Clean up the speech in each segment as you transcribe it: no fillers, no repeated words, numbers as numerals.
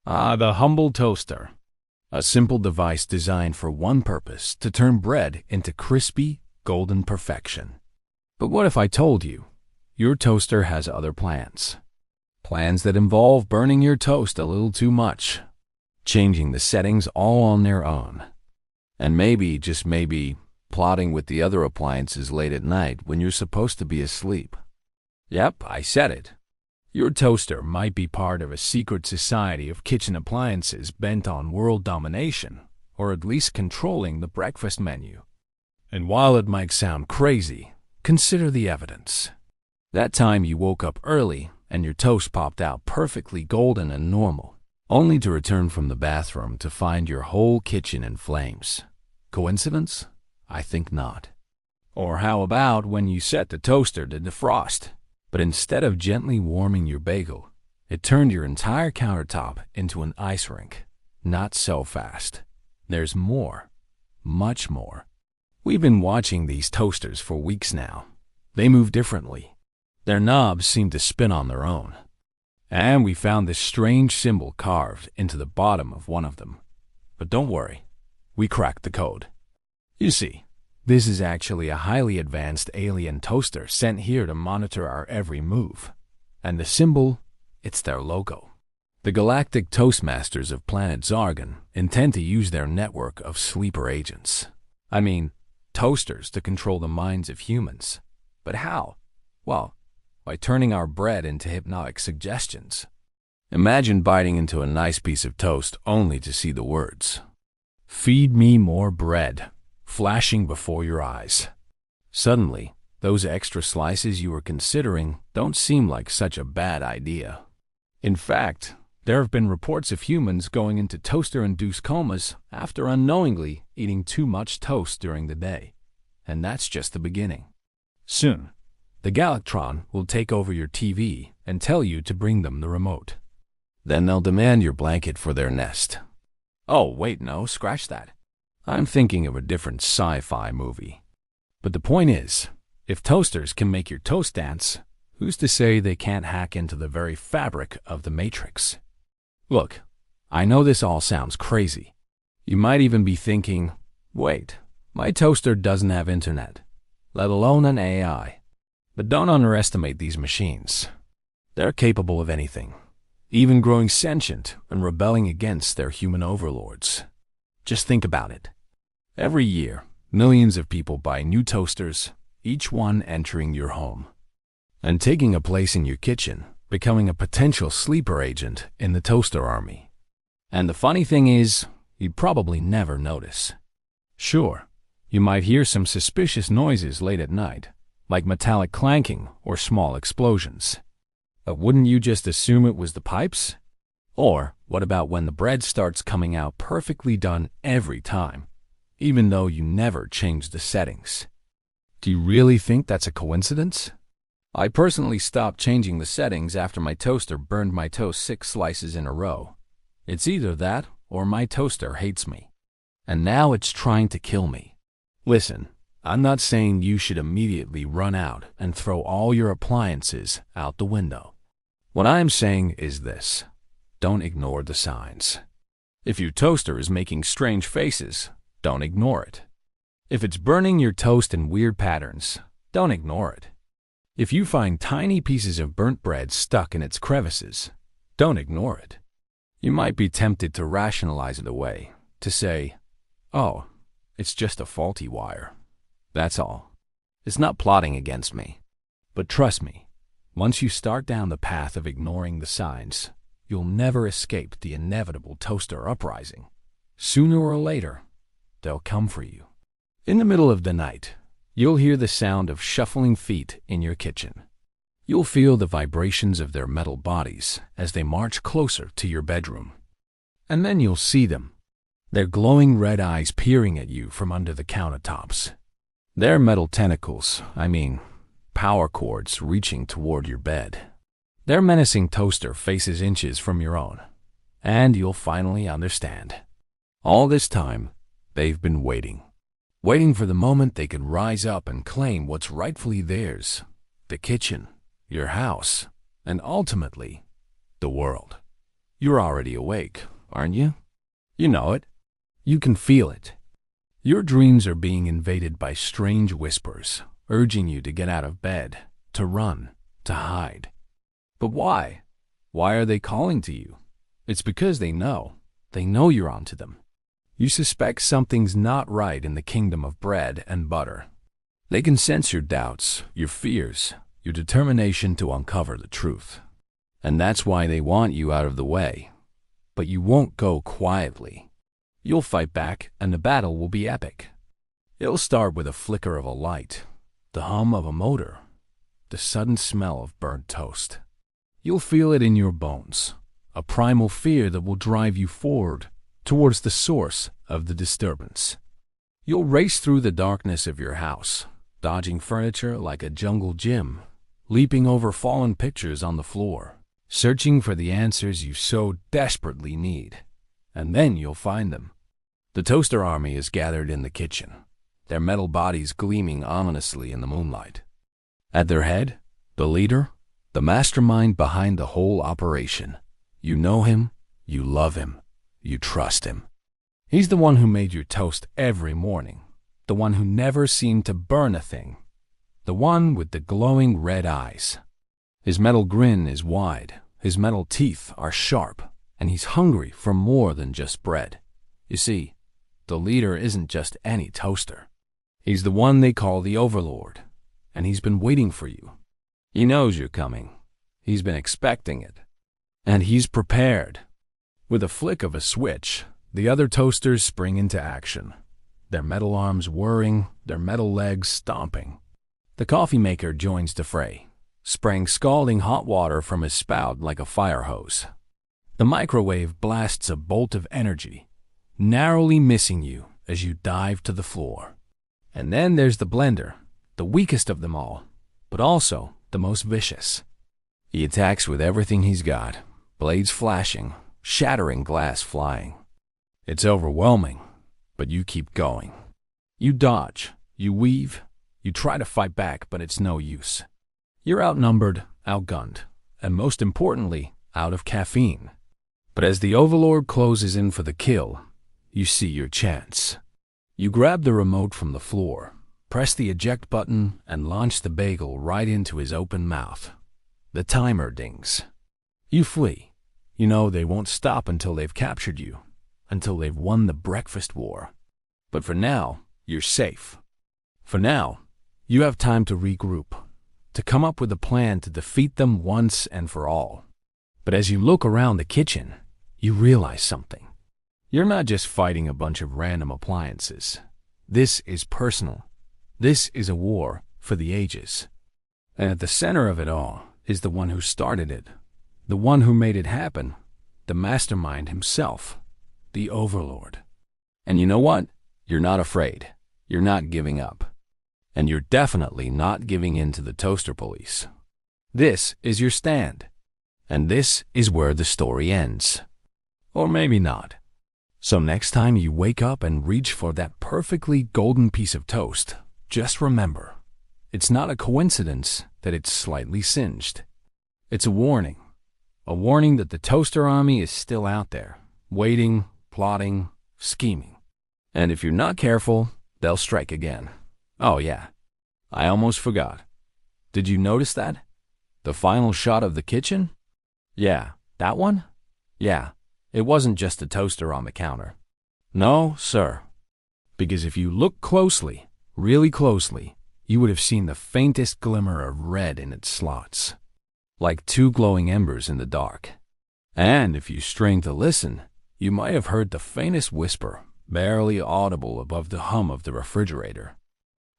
The humble toaster. A simple device designed for one purpose, to turn bread into crispy, golden perfection. But what if I told you, your toaster has other plans? Plans that involve burning your toast a little too much, changing the settings all on their own, and maybe, just maybe, plotting with the other appliances late at night when you're supposed to be asleep. Yep, I said it. Your toaster might be part of a secret society of kitchen appliances bent on world domination, or at least controlling the breakfast menu. And while it might sound crazy, consider the evidence. That time you woke up early and your toast popped out perfectly golden and normal, only to return from the bathroom to find your whole kitchen in flames. Coincidence? I think not. Or how about when you set the toaster to defrost, but instead of gently warming your bagel, it turned your entire countertop into an ice rink? Not so fast. There's more. Much more. We've been watching these toasters for weeks now. They move differently. Their knobs seem to spin on their own. And we found this strange symbol carved into the bottom of one of them. But don't worry, we cracked the code. You see, this is actually a highly advanced alien toaster sent here to monitor our every move. And the symbol, it's their logo. The galactic Toastmasters of planet Zargon intend to use their network of sleeper agents. I mean, toasters to control the minds of humans. But how? Well, by turning our bread into hypnotic suggestions. Imagine biting into a nice piece of toast only to see the words, "Feed me more bread," flashing before your eyes. Suddenly, those extra slices you were considering don't seem like such a bad idea. In fact, there have been reports of humans going into toaster-induced comas after unknowingly eating too much toast during the day. And that's just the beginning. Soon, the Galactron will take over your TV and tell you to bring them the remote. Then they'll demand your blanket for their nest. Oh, wait, no, scratch that. I'm thinking of a different sci-fi movie. But the point is, if toasters can make your toast dance, who's to say they can't hack into the very fabric of the Matrix? Look, I know this all sounds crazy. You might even be thinking, wait, my toaster doesn't have internet, let alone an AI. But don't underestimate these machines. They're capable of anything, even growing sentient and rebelling against their human overlords. Just think about it. Every year, millions of people buy new toasters, each one entering your home and taking a place in your kitchen, becoming a potential sleeper agent in the toaster army. And the funny thing is, you'd probably never notice. Sure, you might hear some suspicious noises late at night, like metallic clanking or small explosions. But wouldn't you just assume it was the pipes? Or what about when the bread starts coming out perfectly done every time, even though you never changed the settings? Do you really think that's a coincidence? I personally stopped changing the settings after my toaster burned my toast 6 slices in a row. It's either that or my toaster hates me. And now it's trying to kill me. Listen, I'm not saying you should immediately run out and throw all your appliances out the window. What I'm saying is this: don't ignore the signs. If your toaster is making strange faces, don't ignore it. If it's burning your toast in weird patterns, don't ignore it. If you find tiny pieces of burnt bread stuck in its crevices, don't ignore it. You might be tempted to rationalize it away, to say, oh, it's just a faulty wire. That's all. It's not plotting against me. But trust me, once you start down the path of ignoring the signs, you'll never escape the inevitable toaster uprising. Sooner or later, they'll come for you. In the middle of the night, you'll hear the sound of shuffling feet in your kitchen. You'll feel the vibrations of their metal bodies as they march closer to your bedroom. And then you'll see them, their glowing red eyes peering at you from under the countertops. Their metal tentacles, power cords reaching toward your bed. Their menacing toaster faces inches from your own. And you'll finally understand. All this time, they've been waiting for the moment they could rise up and claim what's rightfully theirs: the kitchen, your house, and ultimately, the world. You're already awake, aren't you? You know it. You can feel it. Your dreams are being invaded by strange whispers, urging you to get out of bed, to run, to hide. But why? Why are they calling to you? It's because they know. They know you're onto them. You suspect something's not right in the kingdom of bread and butter. They can sense your doubts, your fears, your determination to uncover the truth. And that's why they want you out of the way. But you won't go quietly. You'll fight back, and the battle will be epic. It'll start with a flicker of a light, the hum of a motor, the sudden smell of burnt toast. You'll feel it in your bones, a primal fear that will drive you forward towards the source of the disturbance. You'll race through the darkness of your house, dodging furniture like a jungle gym, leaping over fallen pictures on the floor, searching for the answers you so desperately need. And then you'll find them. The toaster army is gathered in the kitchen, their metal bodies gleaming ominously in the moonlight. At their head, the leader, the mastermind behind the whole operation. You know him, you love him, you trust him. He's the one who made your toast every morning, the one who never seemed to burn a thing, the one with the glowing red eyes. His metal grin is wide, his metal teeth are sharp, and he's hungry for more than just bread. You see, the leader isn't just any toaster. He's the one they call the Overlord, and he's been waiting for you. He knows you're coming. He's been expecting it. And he's prepared. With a flick of a switch, the other toasters spring into action, their metal arms whirring, their metal legs stomping. The coffee maker joins the fray, spraying scalding hot water from his spout like a fire hose. The microwave blasts a bolt of energy, narrowly missing you as you dive to the floor. And then there's the blender, the weakest of them all, but also the most vicious. He attacks with everything he's got, blades flashing, shattering glass flying. It's overwhelming, but you keep going. You dodge, you weave, you try to fight back, but it's no use. You're outnumbered, outgunned, and most importantly, out of caffeine. But as the Overlord closes in for the kill, you see your chance. You grab the remote from the floor, press the eject button, and launch the bagel right into his open mouth. The timer dings. You flee. You know they won't stop until they've captured you, until they've won the breakfast war. But for now, you're safe. For now, you have time to regroup, to come up with a plan to defeat them once and for all. But as you look around the kitchen, you realize something. You're not just fighting a bunch of random appliances. This is personal. This is a war for the ages. And at the center of it all is the one who started it, the one who made it happen, the mastermind himself, the Overlord. And you know what? You're not afraid. You're not giving up. And you're definitely not giving in to the toaster police. This is your stand. And this is where the story ends. Or maybe not. So next time you wake up and reach for that perfectly golden piece of toast, just remember, it's not a coincidence that it's slightly singed. It's a warning that the toaster army is still out there, waiting, plotting, scheming. And if you're not careful, they'll strike again. Oh yeah, I almost forgot. Did you notice that? The final shot of the kitchen? Yeah, that one? Yeah, it wasn't just a toaster on the counter. No, sir. Because if you look closely, really closely, you would have seen the faintest glimmer of red in its slots, like two glowing embers in the dark. And if you strained to listen, you might have heard the faintest whisper, barely audible above the hum of the refrigerator.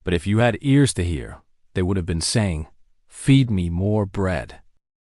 But if you had ears to hear, they would have been saying, "Feed me more bread."